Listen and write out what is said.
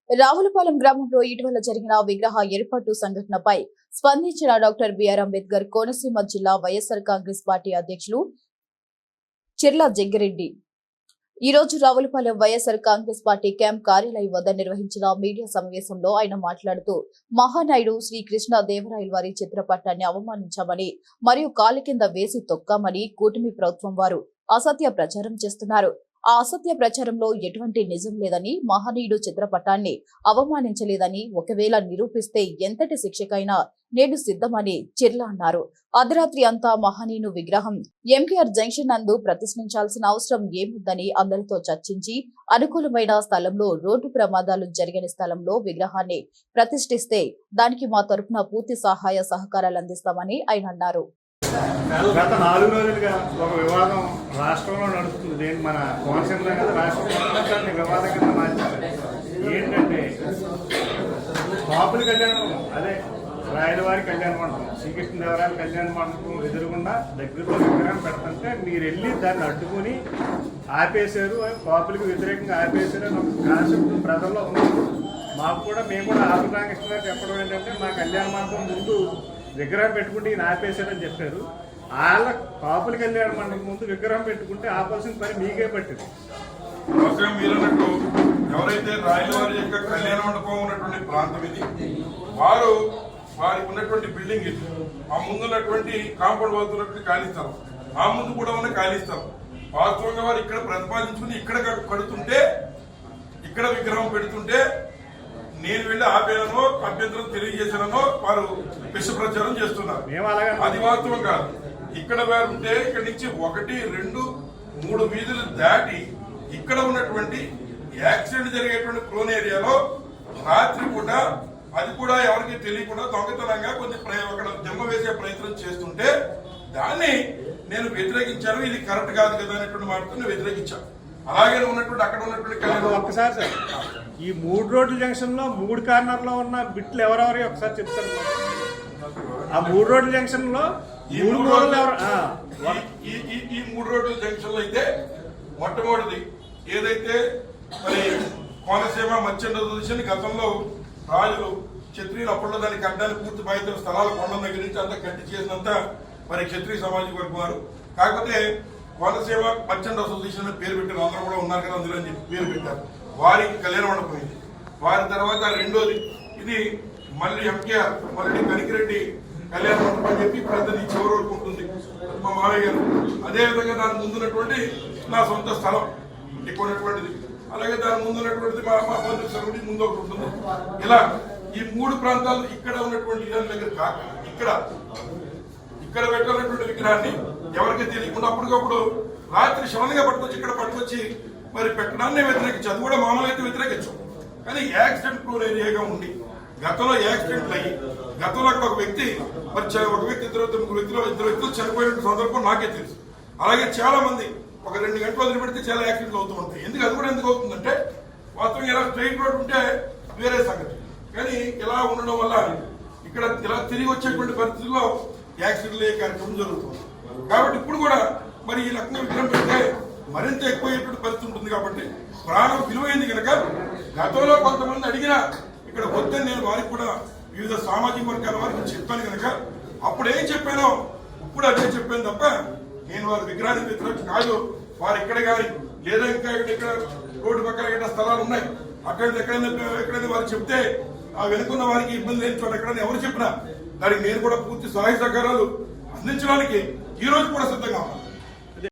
రావులపాలెం గ్రామంలో ఇటీవల జరిగిన విగ్రహ ఏర్పాటు సంఘటనపై స్పందించిన డాక్టర్ బిఆర్ అంబేద్కర్ కోనసీమ జిల్లా వైఎస్ఆర్ కాంగ్రెస్ పార్టీ అధ్యక్షులు చిర్ల జగ్గిరెడ్డి ఈ రోజు రావులపాలెం వైఎస్ఆర్ కాంగ్రెస్ పార్టీ క్యాంప్ కార్యాలయం వద్ద నిర్వహించిన మీడియా సమావేశంలో ఆయన మాట్లాడుతూ మహానాయుడు శ్రీ కృష్ణ దేవరాయల వారి చిత్రపటాన్ని అవమానించామని మరియు కాలి కింద వేసి తొక్కామని కూటమి ప్రభుత్వం వారు అసత్య ప్రచారం చేస్తున్నారు. ఆ అసత్య ప్రచారంలో ఎటువంటి నిజం లేదని, మహనీయుడు చిత్రపటాన్ని అవమానించలేదని ఒకవేళ నిరూపిస్తే ఎంతటి శిక్షకైనా నేడు సిద్ధమని చిర్ల అన్నారు. అర్ధరాత్రి అంతా మహనీయుని విగ్రహం ఎంకేఆర్ జంక్షన్ నందు ప్రతిష్ఠించాల్సిన అవసరం ఏముందని అందరితో చర్చించి అనుకూలమైన స్థలంలో రోడ్డు ప్రమాదాలు జరిగిన స్థలంలో విగ్రహాన్ని ప్రతిష్ఠిస్తే దానికి మా తరపున పూర్తి సహాయ సహకారాలు అందిస్తామని ఆయన అన్నారు. గత 4 రోజులుగా ఒక వివాదం రాష్ట్రంలో నడుస్తుంది. మన కోనసీమలో కదా రాష్ట్రంలో వివాదం కింద మార్చారు. ఏంటంటే కాపుల కళ్యాణం, అదే రాయలవారి కళ్యాణ మండపం, శ్రీకృష్ణదేవరాయల కళ్యాణ మండపం ఎదురుగుండా దగ్గరలో విగ్రహం పెడుతుంటే మీరు వెళ్ళి దాన్ని అడ్డుకుని ఆపేశారు. కాపులకు వ్యతిరేకంగా ఆపేశారు అని ఒక కాన్సెప్ట్ ప్రజల్లో ఉంది. మాకు కూడా మేము కూడా ఆపడానికి ఇష్టంగా చెప్పడం ఏంటంటే మా కళ్యాణ మండపం ముందు విగ్రహం పెట్టుకుంటే ఈయన ఆపేశారని చెప్పారు. వాళ్ళ కాపుల కళ్యాణ మండపం ముందు విగ్రహం పెట్టుకుంటే ఆపాల్సిన పని మీకే పట్టింది. మీరన్నట్టు ఎవరైతే రాయలవారి యొక్క కళ్యాణ మండపం ఉన్నటువంటి ప్రాంతం ఇది, వారికి ఉన్నటువంటి బిల్డింగ్ ఇది, ఆ ముందున్నటువంటి కాంపౌండ్ వాల్ ఉన్నటువంటి ఖాళీ స్థలం, ఆ ముందు కూడా ఉన్న ఖాళీ స్థలం, వాస్తవంగా వారు ఇక్కడ ప్రతిపాదించుకుని ఇక్కడ కడుతుంటే, ఇక్కడ విగ్రహం పెడుతుంటే నేను వెళ్ళి ఆపేనో అభ్యంతరం తెలియజేశానో వారు విష ప్రచారం చేస్తున్నారు. అది వాస్తవం కాదు. ఇక్కడ వారు ఉంటే ఇక్కడి నుంచి 1, 2, 3 వీధులు దాటి ఇక్కడ ఉన్నటువంటి యాక్సిడెంట్ జరిగేటువంటి ప్రోన్ ఏరియాలో రాత్రి పూట, అది కూడా ఎవరికి తెలియకుండా దొంగతనంగా అక్కడ జమ్మ వేసే ప్రయత్నం చేస్తుంటే దాన్ని నేను వ్యతిరేకించాను. ఇది కరెక్ట్ కాదు కదా అనేటువంటి మాటతో నేను వ్యతిరేకించాను. అలాగే ఉన్నటువంటి అక్కడ ఉన్నటువంటి ఒక్కసారి సార్, ఈ 3 రోడ్ల జంక్షన్ లో 3 కార్నర్ లో ఉన్న బిట్లు ఎవరెవరి ఒకసారి చెప్తారు. ఆ 3 రోడ్ల జంక్షన్ లో ఈ 3 రోడ్ల జంక్షన్ లో అయితే మొట్టమొదటిది ఏదైతే మరి కోనసీమ మత్స్యండ అసోసియేషన్ గతంలో రాజులు క్షత్రియులు అప్పట్లో దాన్ని కట్టడానికి పూర్తి బాధ్యత స్థలాల కొండ దగ్గర నుంచి అంతా కట్టి చేసినంత మరి క్షత్రియ సమాజం వర్గం వారు. కాకపోతే కోనసీమ మత్స్యండ అసోసియేషన్ పేరు పెట్టారు, అందరూ కూడా ఉన్నారు కదా అందులో అని చెప్పి పేరు పెట్టారు. వారికి కళ్యాణ మండపం ఇది. వారి తర్వాత రెండోది ఇది మళ్ళీ ఎంకేఆర్ మళ్ళీ కనికిరెడ్డి కళ్యాణ మండపం అని చెప్పి పెద్దది చివరి వరకు ఉంటుంది మా మామయ్య గారు. అదేవిధంగా దాని ముందున్నటువంటి నా సొంత స్థలం ఎక్కువటువంటిది, అలాగే దాని ముందున్నటువంటిది మా బంధు సరుడి ముందు ఒకటి ఉంటుంది. ఇలా ఈ 3 ప్రాంతాలు ఇక్కడ ఉన్నటువంటి దగ్గర కాక ఇక్కడ పెట్టినటువంటి విగ్రహాన్ని ఎవరికి తెలియకుండా అప్పటికప్పుడు రాత్రి శవనంగా పట్టుకొచ్చి మరి పెట్టడాన్ని వ్యతిరేకించు. అది కూడా మామూలు అయితే వ్యతిరేకించు. కానీ యాక్సిడెంట్ ప్రోన్ ఏరియాగా ఉండి గతంలో యాక్సిడెంట్లు అయ్యి గతంలో అక్కడ ఒక వ్యక్తి ఇద్దరు వ్యక్తులు చనిపోయిన సందర్భం నాకే తెలుసు. అలాగే చాలా మంది ఒక 2 గంటలు వదిలిపెడితే చాలా యాక్సిడెంట్లు అవుతూ ఉంటాయి. అది కూడా ఎందుకు అవుతుందంటే వాస్తవం ఇలా స్ట్రైట్ రోడ్ ఉంటే వేరే సంగతి, కానీ ఇలా ఉండడం వల్ల ఇక్కడ ఇలా తిరిగి వచ్చేటువంటి పరిస్థితుల్లో యాక్సిడెంట్లు అయ్యే కార్యక్రమం జరుగుతుంది. కాబట్టి ఇప్పుడు కూడా మరి ఈ రకంగా విగ్రహం పెడితే మరింత ఎక్కువయ్యేటువంటి పరిస్థితి ఉంటుంది. కాబట్టి ప్రాణం విలువైంది కనుక గతంలో కొంతమంది అడిగినా ఇక్కడ వద్దని నేను వారికి కూడా వివిధ సామాజిక వర్గాల వారికి చెప్పాను కనుక అప్పుడు ఏం చెప్పానో ఇప్పుడు అదే చెప్పాను తప్ప నేను వారి విగ్రహానికి వ్యతిరేకం కాదు. వారు ఇక్కడ కానీ లేదా ఇంకా ఇక్కడ రోడ్డు పక్కన ఎక్కడ స్థలాలు ఉన్నాయి అక్కడ ఎక్కడైనా వారు చెప్తే ఆ వెనుకున్న వారికి ఇబ్బంది లేని చోట ఎక్కడైనా ఎవరు చెప్పినా దానికి నేను కూడా పూర్తి సహాయ సహకారాలు అందించడానికి ఈ రోజు కూడా సిద్ధంగా ఉన్నాను.